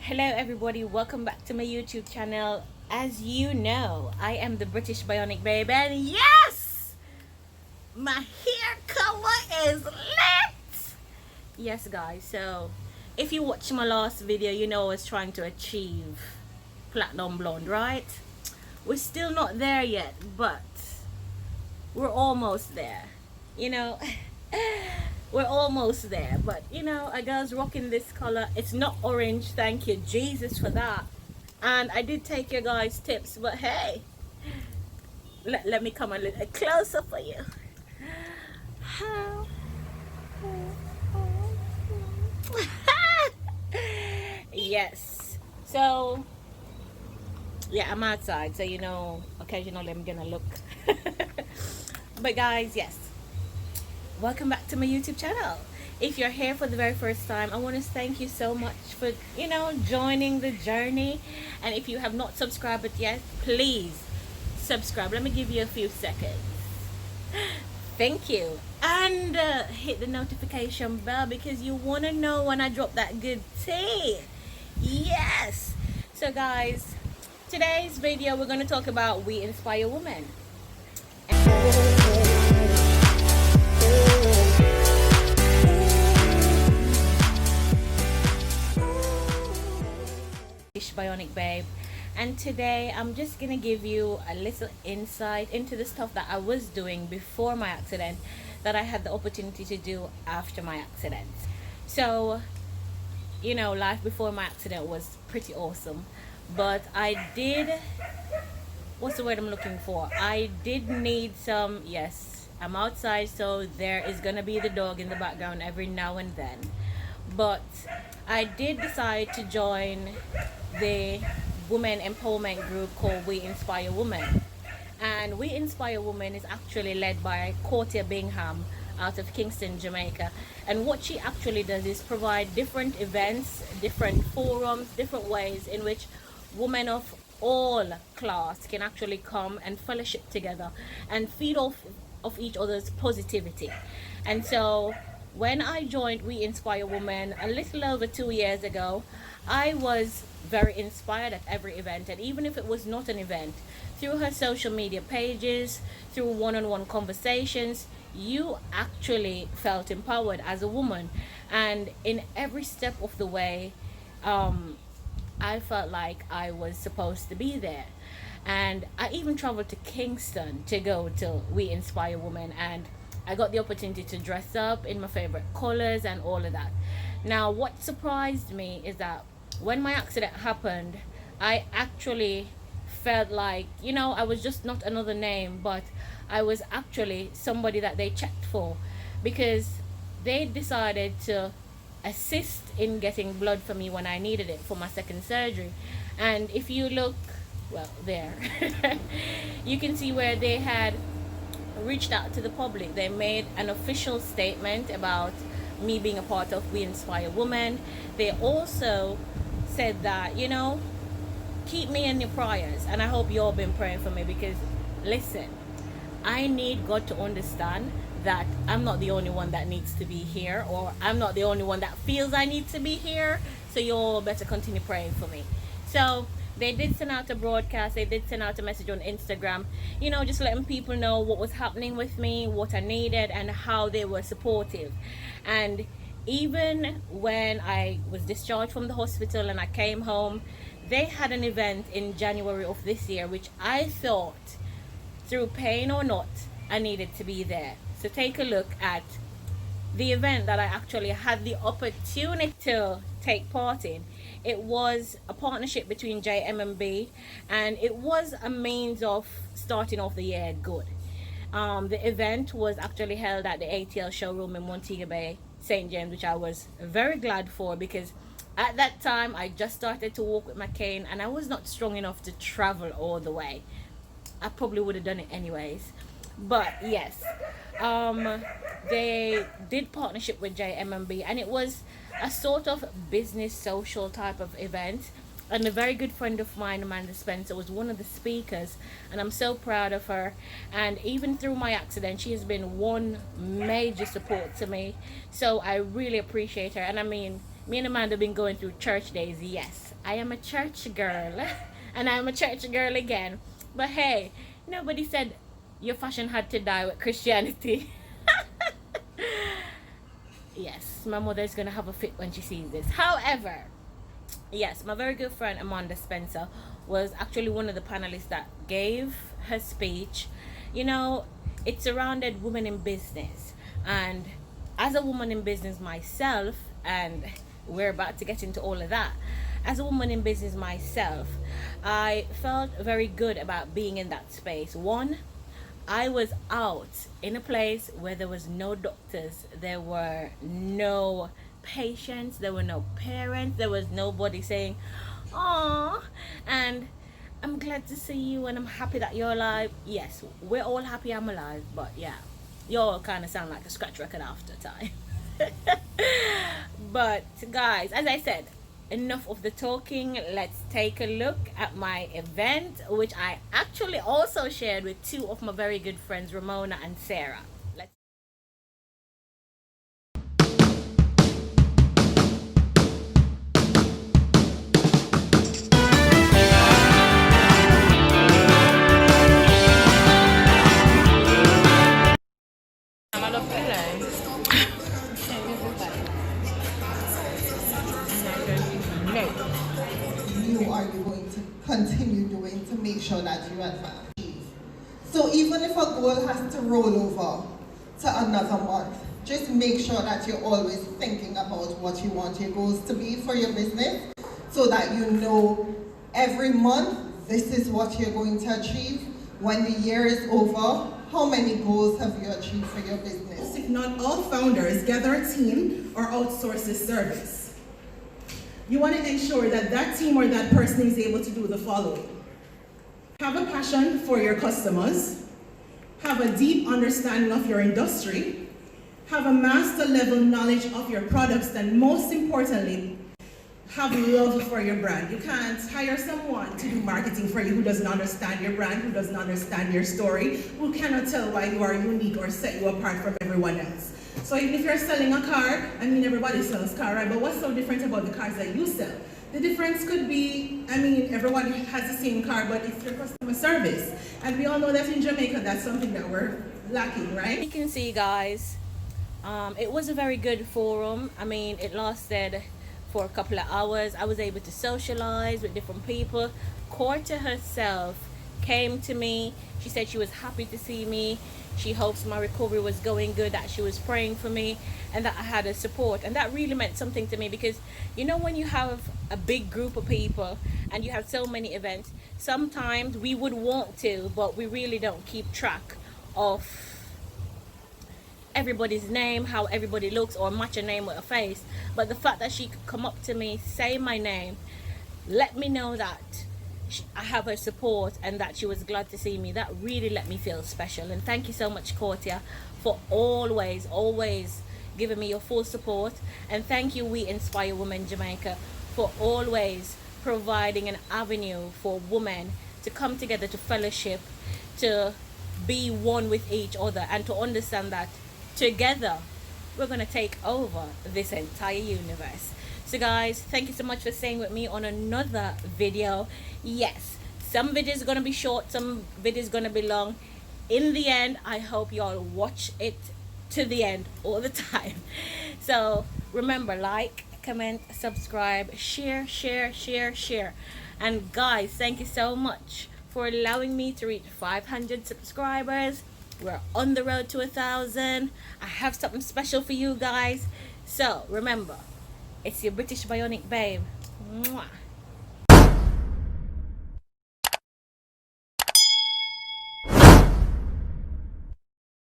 Hello everybody, welcome back to my YouTube channel. As you know, I am the British Bionic babe, and yes, my hair color is lit. Yes guys, so if you watched my last video, you know I was trying to achieve platinum blonde, right? We're still not there yet, but we're almost there, you know. We're almost there, but you know, a girl's rocking this color. It's not orange, thank you Jesus for that. And I did take your guys tips, but hey, let me come a little closer for you. Yes, so yeah, I'm outside, so you know, occasionally I'm gonna look. But guys, yes, welcome back to my YouTube channel. If you're here for the very first time, I want to thank you so much for, you know, joining the journey. And if you have not subscribed yet, please subscribe. Let me give you a few seconds. Thank you. And hit the notification bell because you want to know when I drop that good tea. Yes. So guys, today's video we're going to talk about We Inspire Women. Bionic babe, and today I'm just gonna give you a little insight into the stuff that I was doing before my accident that I had the opportunity to do after my accident. So you know, life before my accident was pretty awesome, but I did, what's the word I'm looking for, I did need some, yes, I'm outside, so there is gonna be the dog in the background every now and then, but I did decide to join the women empowerment group called We Inspire Women. And We Inspire Women is actually led by Courtia Bingham out of Kingston, Jamaica. And what she actually does is provide different events, different forums, different ways in which women of all class can actually come and fellowship together and feed off of each other's positivity. And so when I joined We Inspire Women a little over 2 years ago, I was very inspired at every event, and even if it was not an event, through her social media pages, through one-on-one conversations, you actually felt empowered as a woman. And in every step of the way, I felt like I was supposed to be there. And I even traveled to Kingston to go to We Inspire Women, and I got the opportunity to dress up in my favorite colors and all of that. Now, what surprised me is that when my accident happened, I actually felt like, you know, I was just not another name, but I was actually somebody that they checked for, because they decided to assist in getting blood for me when I needed it for my second surgery. And if you look, well, there, you can see where they had reached out to the public. They made an official statement about me being a part of We Inspire Women. They also said that, you know, keep me in your prayers, and I hope you all been praying for me, because listen, I need God to understand that I'm not the only one that needs to be here, or I'm not the only one that feels I need to be here, so you all better continue praying for me. So they did send out a broadcast, they did send out a message on Instagram, you know, just letting people know what was happening with me, what I needed, and how they were supportive. And even when I was discharged from the hospital and I came home, they had an event in January of this year, which I thought, through pain or not, I needed to be there. So take a look at the event that I actually had the opportunity to take part in. It was a partnership between JMB, and it was a means of starting off the year good. The event was actually held at the ATL showroom in Montego Bay, St. James, which I was very glad for, because at that time I just started to walk with my cane and I was not strong enough to travel all the way. I probably would have done it anyways, but yes, they did partnership with JMB, and it was a sort of business social type of event. And a very good friend of mine, Amanda Spencer, was one of the speakers, and I'm so proud of her. And even through my accident, she has been one major support to me, so I really appreciate her. And I mean, Me and Amanda have been going through church days. Yes, I am a church girl. And I'm a church girl again. But hey, nobody said your fashion had to die with Christianity. Yes, my mother is going to have a fit when she sees this. However, yes, my very good friend Amanda Spencer was actually one of the panelists that gave her speech. You know, it surrounded women in business. And as a woman in business myself, and we're about to get into all of that, as a woman in business myself, I felt very good about being in that space. One, I was out in a place where there was no doctors, there were no patients, there were no parents, there was nobody saying, "Aw," and I'm glad to see you and I'm happy that you're alive. Yes, we're all happy I'm alive, but yeah, you all kind of sound like a scratch record after time. But guys, as I said, enough of the talking. Let's take a look at my event, which I actually also shared with two of my very good friends, Ramona and Sarah. Let's you are going to continue doing to make sure that you advance. So even if a goal has to roll over to another month, just make sure that you're always thinking about what you want your goals to be for your business, so that you know every month this is what you're going to achieve. When the year is over, how many goals have you achieved for your business? If not all founders gather a team or outsource this service. You want to ensure that that team or that person is able to do the following: have a passion for your customers, have a deep understanding of your industry, have a master level knowledge of your products, and most importantly, have love for your brand. You can't hire someone to do marketing for you who doesn't understand your brand, who doesn't understand your story, who cannot tell why you are unique or set you apart from everyone else. So even if you're selling a car, I mean, everybody sells car, right? But what's so different about the cars that you sell? The difference could be, I mean, everyone has the same car, but it's your customer service. And we all know that in Jamaica, that's something that we're lacking, right? You can see, guys, it was a very good forum. I mean, it lasted for a couple of hours. I was able to socialize with different people. Corta herself came to me. She said she was happy to see me. She hopes my recovery was going good, that she was praying for me, and that I had a support. And that really meant something to me, because you know, when you have a big group of people and you have so many events, sometimes we would want to, but we really don't keep track of everybody's name, how everybody looks, or match a name with a face. But the fact that she could come up to me, say my name, let me know that I have her support and that she was glad to see me, that really let me feel special. And thank you so much, Cortia, for always giving me your full support. And thank you, We Inspire Women Jamaica, for always providing an avenue for women to come together, to fellowship, to be one with each other, and to understand that together we're going to take over this entire universe. So guys, thank you so much for staying with me on another video. Yes, some videos are going to be short, some videos going to be long. In the end, I hope you all watch it to the end all the time. So remember, like, comment, subscribe, share. And guys, thank you so much for allowing me to reach 500 subscribers. We're on the road to 1,000. I have something special for you guys. So remember, it's your British Bionic babe. Mwah.